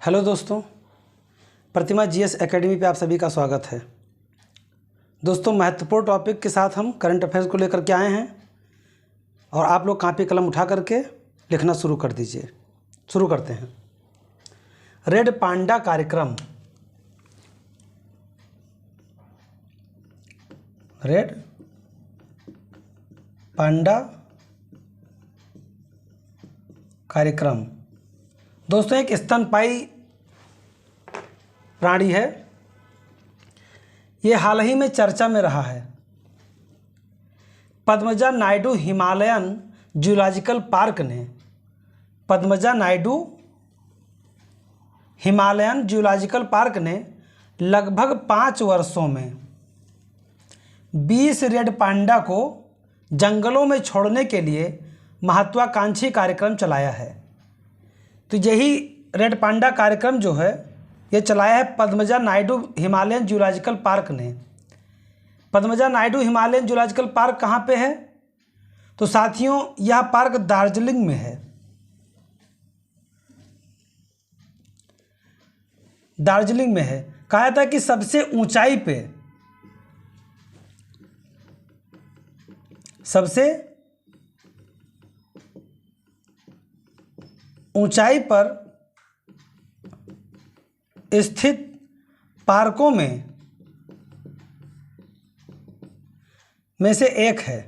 Hello दोस्तों, प्रतिमा GS academy पे आप सभी का स्वागत है। दोस्तों, महत्वपूर्ण टॉपिक के साथ हम करंट अफेयर्स को लेकर के आए हैं और आप लोग कापी कलम उठा करके लिखना शुरू कर दीजिए। शुरू करते हैं। रेड पांडा कार्यक्रम। रेड पांडा कार्यक्रम दोस्तों एक स्तनपायी प्राणी है। ये हाल ही में चर्चा में रहा है। Padmaja Naidu Himalayan zoological park ने लगभग 5 वर्षों में 20 रेड पांडा को जंगलों में छोड़ने के लिए महत्वाकांक्षी कार्यक्रम चलाया है। तो यही रेड पांडा कार्यक्रम जो है ये चलाया है Padmaja Naidu Himalayan zoological park ने। Padmaja Naidu Himalayan zoological park कहाँ पे है? तो साथियों, यह पार्क दार्जिलिंग में है। दार्जिलिंग में है। कहा था कि सबसे ऊंचाई पर स्थित पार्कों में से एक है।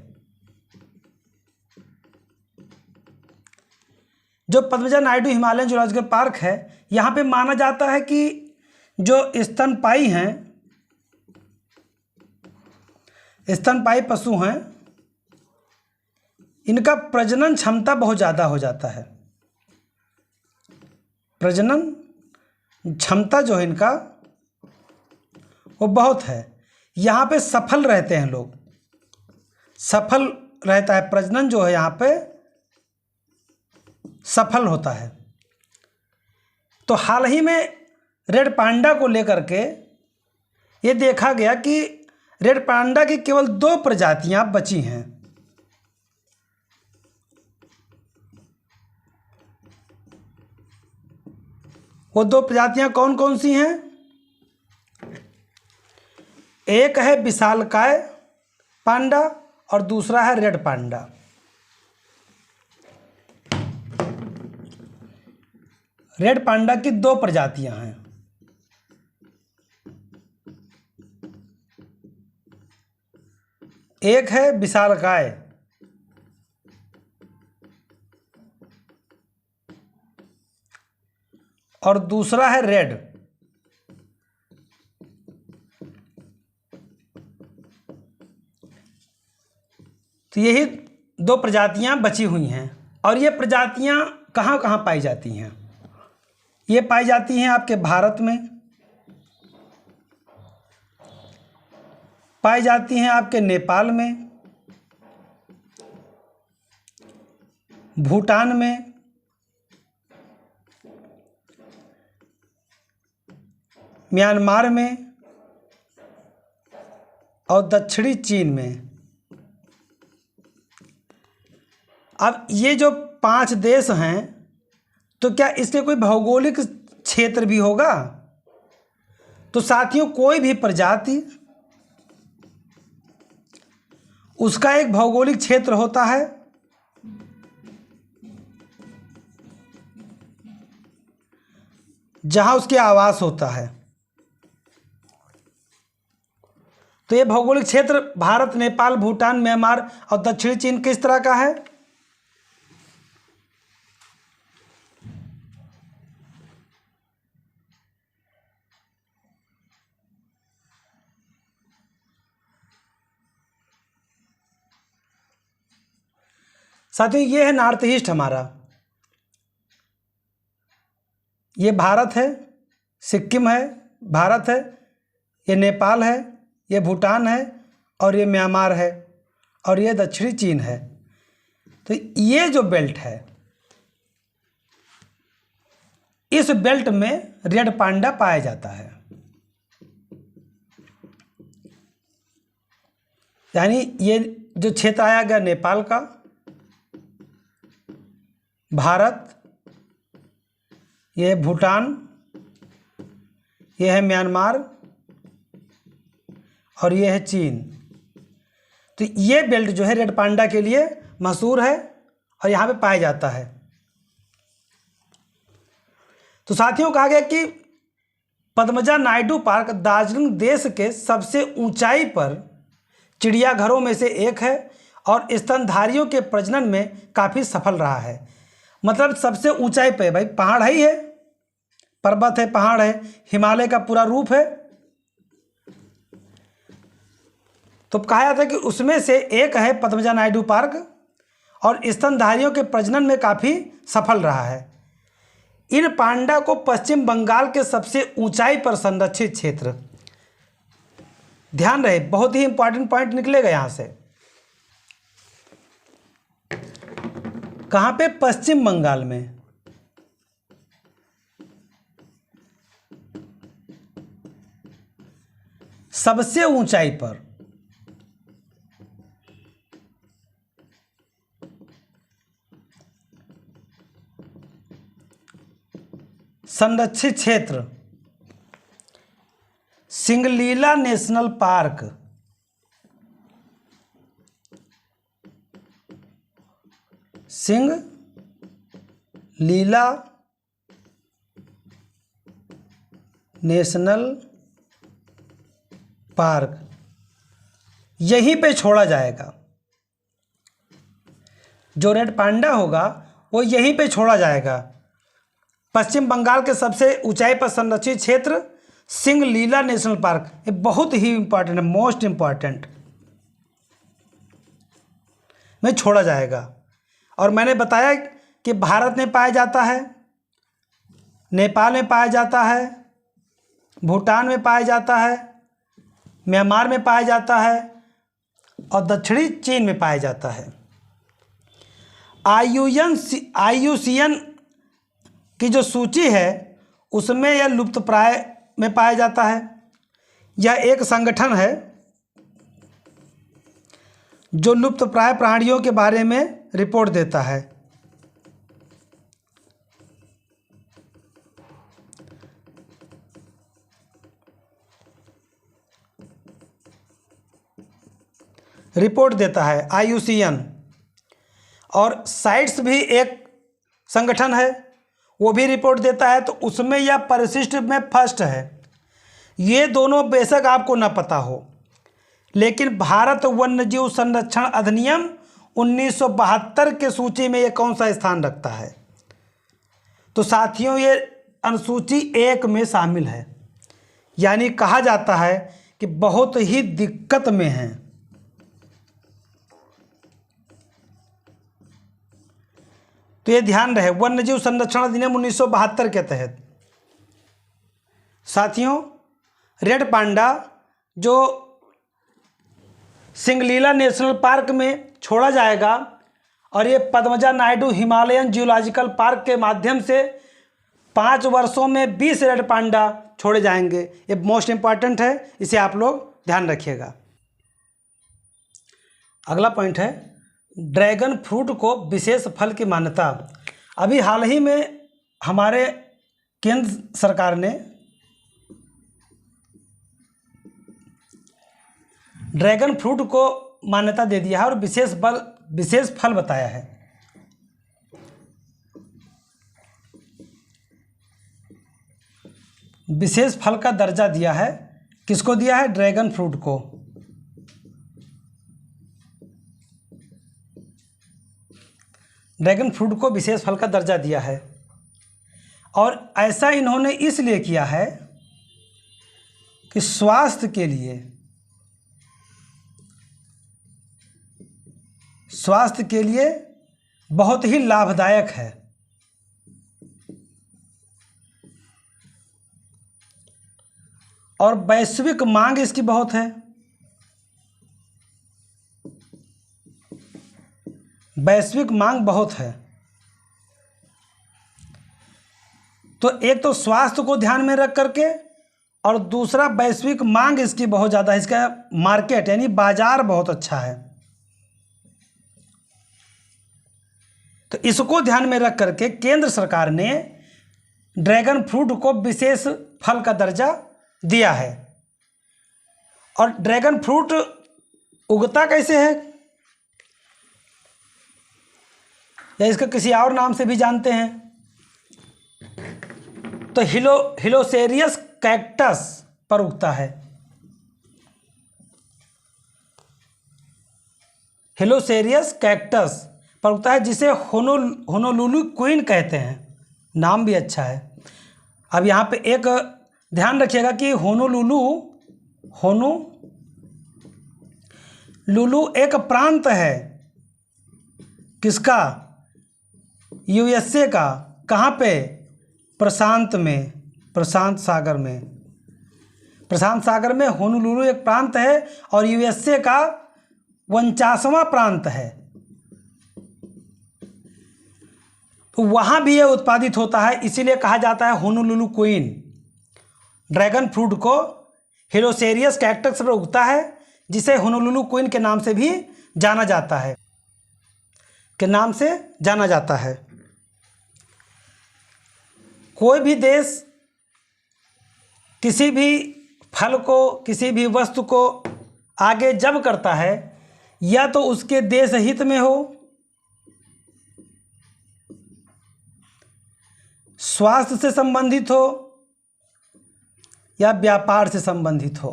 जो Padmaja Naidu Himalayan zoological park है, यहाँ पे माना जाता है कि जो स्तनपायी पशु हैं, इनका प्रजनन क्षमता बहुत ज़्यादा हो जाता है। प्रजनन क्षमता जो है इनका वो बहुत है। यहाँ पे सफल रहते हैं लोग, सफल रहता है। प्रजनन जो है यहाँ पे सफल होता है। तो हाल ही में रेड पांडा को लेकर के ये देखा गया कि रेड पांडा की केवल 2 प्रजातियां बची हैं। वो 2 प्रजातियां कौन कौन सी हैं? एक है विशालकाय पांडा और दूसरा है रेड पांडा। रेड पांडा की 2 प्रजातियां हैं। एक है विशालकाय और दूसरा है रेड। तो यही 2 प्रजातियां बची हुई हैं। और ये प्रजातियां कहाँ कहाँ पाई जाती हैं? ये पाई जाती हैं आपके भारत में, पाई जाती हैं आपके नेपाल में, भूटान में, म्यांमार में और दक्षिणी चीन में। अब ये जो 5 देश हैं, तो क्या इसके कोई भौगोलिक क्षेत्र भी होगा? तो साथियों, कोई भी प्रजाति उसका एक भौगोलिक क्षेत्र होता है। जहां उसके आवास होता है। तो ये भौगोलिक क्षेत्र भारत, नेपाल, भूटान, म्यांमार और दक्षिणी चीन किस तरह का है? साथियों, ये है नॉर्थ ईस्ट हमारा। ये भारत है, सिक्किम है, भारत है, ये नेपाल है, ये भूटान है और ये म्यांमार है और ये दक्षिणी चीन है। तो ये जो बेल्ट है, इस बेल्ट में रेड पांडा पाया जाता है। यानी ये जो क्षेत्र आया गया नेपाल का, भारत, ये भूटान ये है म्यांमार और ये है चीन। तो ये बेल्ट जो है रेड पांडा के लिए मशहूर है और यहाँ पे पाया जाता है। तो साथियों कहा गया कि पद्मजा नायडू पार्क दार्जिलिंग देश के सबसे ऊंचाई पर चिड़ियाघरों में से एक है और स्तनधारियों के प्रजनन में काफ़ी सफल रहा है। मतलब सबसे ऊंचाई पे भाई, पहाड़ है ही है, पर्वत है, पहाड़ है, हिमालय का पूरा रूप है। तो कहा जाता है कि उसमें से एक है पद्मजा नायडू पार्क और स्तनधारियों के प्रजनन में काफ़ी सफल रहा है। इन पांडा को पश्चिम बंगाल के सबसे ऊंचाई पर संरक्षित क्षेत्र, ध्यान रहे बहुत ही इंपॉर्टेंट पॉइंट निकलेगा यहां से। कहां पे? पश्चिम बंगाल में। सबसे ऊंचाई पर। संरक्षित क्षेत्र Singalila national park. Singalila national park यहीं पे छोड़ा जाएगा। जो रेड पांडा होगा वो यहीं पे छोड़ा जाएगा। पश्चिम बंगाल के सबसे ऊंचाई पर संरक्षित क्षेत्र सिंगलीला नेशनल पार्क, ये बहुत ही इंपॉर्टेंट है, मोस्ट इंपॉर्टेंट, में छोड़ा जाएगा। और मैंने बताया कि भारत में पाया जाता है, नेपाल में पाया जाता है, भूटान में पाया जाता है, म्यांमार में पाया जाता है और दक्षिणी चीन में पाया जाता है। IUCN की जो सूची है उसमें यह लुप्तप्राय में पाया जाता है। यह एक संगठन है जो लुप्तप्राय प्राणियों के बारे में रिपोर्ट देता है। IUCN। और साइट्स भी एक संगठन है, वो भी रिपोर्ट देता है। तो उसमें यह परिशिष्ट में फर्स्ट है। ये दोनों बेशक आपको ना पता हो, लेकिन भारत वन्यजीव संरक्षण अधिनियम 1972 के सूची में ये कौन सा स्थान रखता है? तो साथियों ये अनुसूची 1 में शामिल है, यानी कहा जाता है कि बहुत ही दिक्कत में है। तो ये ध्यान रहे, वन्यजीव संरक्षण अधिनियम 1972 के तहत। साथियों रेड पांडा जो सिंगलीला नेशनल पार्क में छोड़ा जाएगा और ये Padmaja Naidu Himalayan geological park के माध्यम से 5 वर्षों में 20 रेड पांडा छोड़े जाएंगे। ये मोस्ट इंपॉर्टेंट है, इसे आप लोग ध्यान रखिएगा। अगला पॉइंट है ड्रैगन फ्रूट को विशेष फल की मान्यता। अभी हाल ही में हमारे केंद्र सरकार ने ड्रैगन फ्रूट को मान्यता दे दिया है और विशेष फल बताया है। विशेष फल का दर्जा दिया है। किसको दिया है? ड्रैगन फ्रूट को। ड्रैगन फ्रूट को विशेष फल का दर्जा दिया है और ऐसा इन्होंने इसलिए किया है कि स्वास्थ्य के लिए बहुत ही लाभदायक है। और वैश्विक मांग इसकी बहुत है। वैश्विक मांग बहुत है। तो एक तो स्वास्थ्य को ध्यान में रख करके और दूसरा वैश्विक मांग इसकी बहुत ज़्यादा है। इसका मार्केट यानी बाजार बहुत अच्छा है। तो इसको ध्यान में रख करके केंद्र सरकार ने ड्रैगन फ्रूट को विशेष फल का दर्जा दिया है। और ड्रैगन फ्रूट उगता कैसे है, या इसका किसी और नाम से भी जानते हैं, तो हिलोसेरियस कैक्टस पर उगता है। हिलोसेरियस कैक्टस पर उगता है, जिसे होनोलुलु क्वीन कहते हैं। नाम भी अच्छा है। अब यहाँ पे एक ध्यान रखिएगा कि होनोलुलु एक प्रांत है, किसका, यूएसए का। कहाँ पे, प्रशांत सागर में होनोलुलु एक प्रांत है और यूएसए का 49वां प्रांत है। तो वहाँ भी ये उत्पादित होता है, इसीलिए कहा जाता है होनोलुलु क्वीन। ड्रैगन फ्रूट को हिलोसेरियस कैक्टस पर उगता है, जिसे होनोलुलु क्वीन के नाम से भी जाना जाता है, कोई भी देश किसी भी फल को, किसी भी वस्तु को आगे जब करता है, या तो उसके देश हित में हो, स्वास्थ्य से संबंधित हो, या व्यापार से संबंधित हो।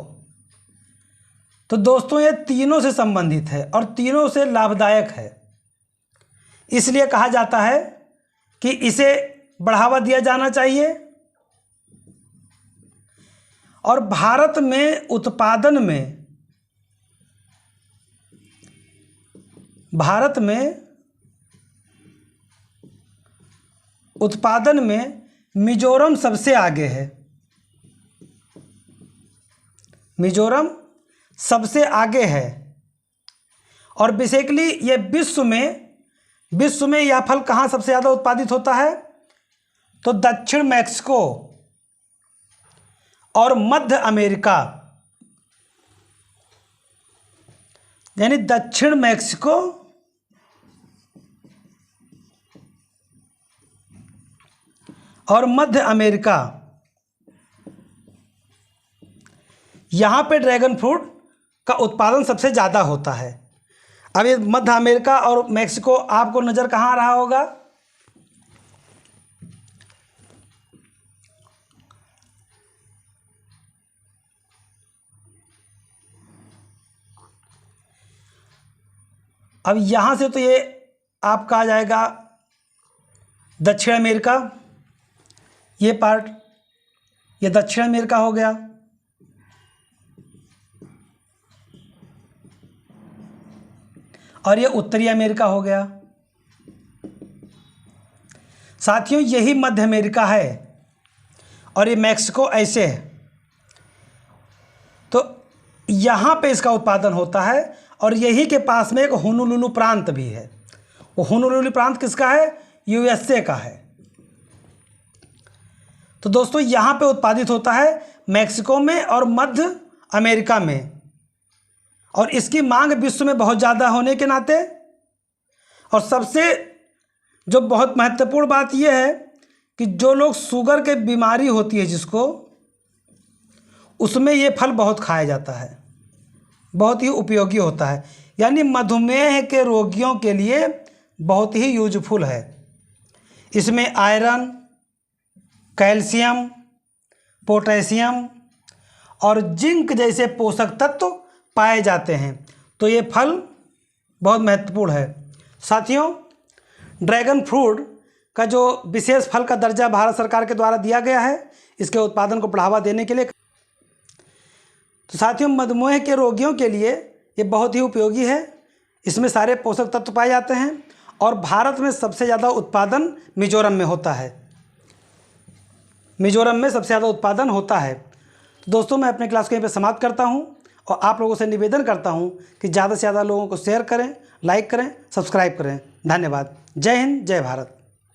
तो दोस्तों ये तीनों से संबंधित है और तीनों से लाभदायक है। इसलिए कहा जाता है कि इसे बढ़ावा दिया जाना चाहिए। और भारत में उत्पादन में मिजोरम सबसे आगे है। मिजोरम सबसे आगे है। और बेसिकली ये विश्व में यह फल कहाँ सबसे ज़्यादा उत्पादित होता है, तो दक्षिण मैक्सिको और मध्य अमेरिका, यानी दक्षिण मैक्सिको और मध्य अमेरिका, यहाँ पे ड्रैगन फ्रूट का उत्पादन सबसे ज़्यादा होता है। अब ये मध्य अमेरिका और मैक्सिको आपको नज़र कहाँ आ रहा होगा, अब यहाँ से तो ये आपका आ जाएगा दक्षिण अमेरिका, ये पार्ट, ये दक्षिण अमेरिका हो गया। और ये उत्तरी अमेरिका हो गया। साथियों यही मध्य अमेरिका है और ये मैक्सिको ऐसे है। तो यहाँ पे इसका उत्पादन होता है और यही के पास में एक होनोलुलु प्रांत भी है। वो होनोलुलु प्रांत किसका है, यूएसए का है। तो दोस्तों यहाँ पे उत्पादित होता है मैक्सिको में और मध्य अमेरिका में, और इसकी मांग विश्व में बहुत ज़्यादा होने के नाते, और सबसे जो बहुत महत्वपूर्ण बात यह है कि जो लोग शुगर के बीमारी होती है जिसको, उसमें ये फल बहुत खाया जाता है, बहुत ही उपयोगी होता है। यानी मधुमेह के रोगियों के लिए बहुत ही यूजफुल है। इसमें आयरन, कैल्शियम, पोटेशियम और जिंक जैसे पोषक तत्व पाए जाते हैं। तो ये फल बहुत महत्वपूर्ण है। साथियों ड्रैगन फ्रूट का जो विशेष फल का दर्जा भारत सरकार के द्वारा दिया गया है, इसके उत्पादन को बढ़ावा देने के लिए। तो साथियों मधुमेह के रोगियों के लिए ये बहुत ही उपयोगी है। इसमें सारे पोषक तत्व पाए जाते हैं और भारत में सबसे ज़्यादा उत्पादन मिजोरम में होता है। मिजोरम में सबसे ज़्यादा उत्पादन होता है। तो दोस्तों मैं अपने क्लास को यहीं पे समाप्त करता हूँ और आप लोगों से निवेदन करता हूँ कि ज़्यादा से ज़्यादा लोगों को शेयर करें, लाइक करें, सब्सक्राइब करें। धन्यवाद। जय हिंद, जय भारत।